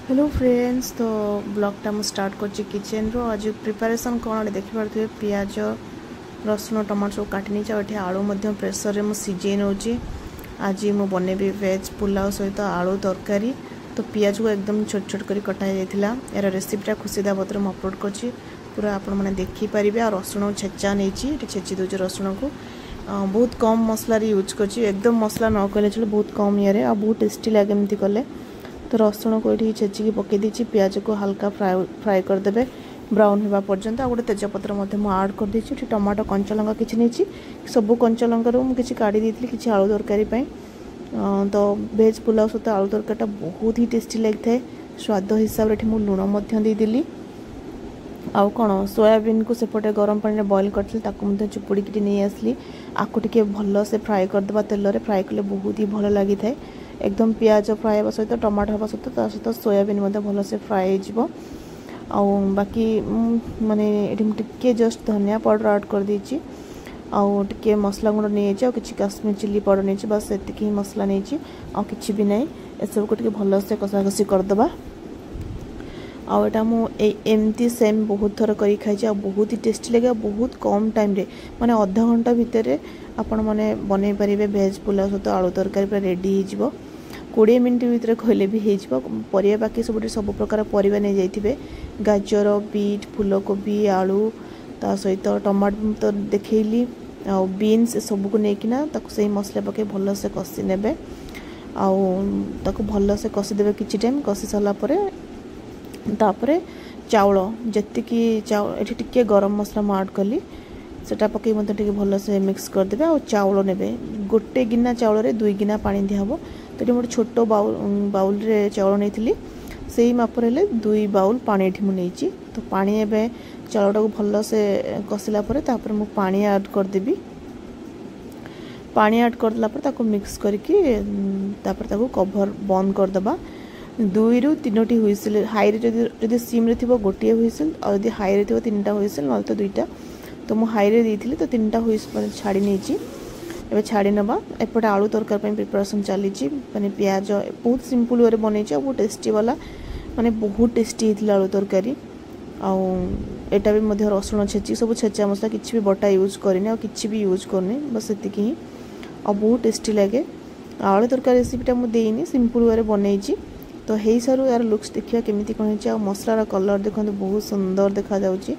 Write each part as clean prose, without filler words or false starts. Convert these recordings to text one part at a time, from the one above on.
Hello friends, तो ब्लॉगटा मुझे start कर किचन रो आज प्रिपरेशन कौन देखिपे पियाज रसुण टमाटर सब काटि नहीं आलू प्रेसर में सीझे नौ आज मु बनैबी वेज पुलाव सहित आलू तरकारी। तो पियाज को एकदम छोट छोट कर कटा जाइथिला। यार रेसिपीटा खुशीदा पत्र मुझे अपलोड कर पूरा आपण मैंने देखिपारे। आ रसुण छेचा नहीं छेची दूचे रसुण को बहुत कम मसला यूज कर एकदम मसला न कले चलो बहुत कम ये बहुत टेस्टी लगे एमती कले। तो रसुण को ये छेचिकी पकई देती पियाज को हल्का फ्राए करदे ब्राउन होगा पर्यंत। आ गोटे तेजपत्र आड कर देती टमाटो कंचा लंका किसी नहीं सब कंचा लंकार मुझे काढ़ी देती किसी आलू तरकारी। तो वेज पुलाव सहित आलू तरकारीटा बहुत ही टेस्टी लगी है। स्वाद हिसाब से मुझे लुण देदेली आउ कौन सोयाबीन को सेपटे गरम पानी बॉइल करती चुपुड़ी नहीं आसली आपको टे भल से फ्राए करदे तेल फ्राए कले बहुत ही भल लगी था। एकदम पियाज फ्राए हाँ सहित टमाटर हाँ सहित सहित सोयाबीन भल से फ्राए हो बाकी माने टे जस्ट धनिया पाउडर ऐड कर देची आउ टे मसला गुंड नहीं कि काश्मीर चिल्ली पाउडर नहीं बस एतिक ही मसला नहीं आ कि भी नहीं एसबू को टे भल से कषाकषि करदे। आटा मुझे सेम बहुत थर कर खाई बहुत ही टेस्टी लगे बहुत कम टाइम रे माने आधा घंटा भितर आपण मैंने बनई पारे वेज पुलाव सहित आलू तरकारी पूरा रेडी हो 20 मिनट भितर कहले भी हो परिया बाकी सब प्रकार परिवा नहीं जाइए गाजर बीट फूलकोबी आलू ता सहित टमाटो तो देखली आ बीन्स सब को लेकिना से मसला पके भल से कषि ने भल से कषिदे किसी टाइम कषि सारापर तापर चाउल जी चाउल टे गरम मसला मुझे कली सेटा पकई मतलब भल से मिक्स करदे और चाउल ने गोटे गिना चाउल 2 गिना पानी दिहब। तो ये गोटे छोट बाउल रे चाउल नहीं से मापर 2 बाउल पानी ये मुझे तो पानी एवं चाउलटा को भल से कषिला मुझे पानी ऐड करदेवी। पानी ऐड करदेला मिक्स करके कभर बंद करदबा 2 ରୁ 3टी हुइसिल हाई रे सिम रे थिबो गोटिए हुइसिल और यदि हाई रे थिबो 3टा हुइसिल न तो 2टा तो मु हाई रे देइथिली तो 3टा हुइसिल छाड़ी नेची एबे छाड़ी नबा। एपटे आलू तरकारी पे प्रिपरेशन चली माने प्याज बहुत सिंपल वे बनै बहुत टेस्टी वाला माने बहुत टेस्टी हेतिला आलू तरकारी। आउ एटा भी मध्य रसुण छेची सब छेचा मसला किछि भी बटा यूज करनी और किछि भी यूज करनी बस एतिकी ही और बहुत टेस्टी लगे। आलू तरकारी रेसिपीटा मु देइनी सिंपल वे बनै तो हे सारू यार लुक्स देखिए केमिति कोन है मसलार कलर देखो बहुत सुंदर देखा जाउची।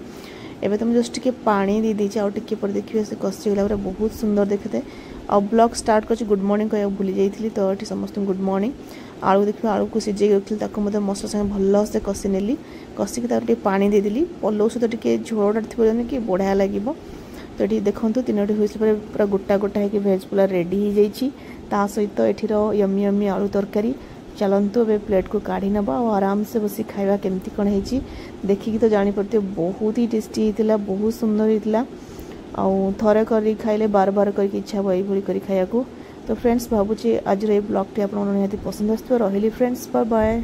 एबे तुम जस्ट टिके पानी दे दीजिए और टिके पर देखिए से कषि गला बहुत सुंदर देखते और ब्लॉग स्टार्ट कर गुड मॉर्निंग कह भूली जाइए तो ये समस्त गुड मॉर्निंग। आलू देखिए आलू को सिझे रखी मसला संगे भल से कषि नेली कषिकी पानी देदेली पलौ सहित टे झोलटा थी कि बढ़िया लगे। तो ये देखो 3टी हुई पूरा गोटा गोटा है भेज पुलाव रेडी हो जाता सहित एठीर यमी यमी आलू तरकारी। चलतु ए प्लेट को काढ़ी नबा और आराम से बसी खाइबा केमती कौन है देखिकी तो जानी पड़ते बहुत ही टेस्टी होता बहुत सुंदर होता आउ थरे कर खाइले बार बार कर इच्छा ये कर खाया। तो फ्रेंड्स भावुँ आज ये ब्लॉग टी आप पसंद आसो रही फ्रेंड्स बाय बाय।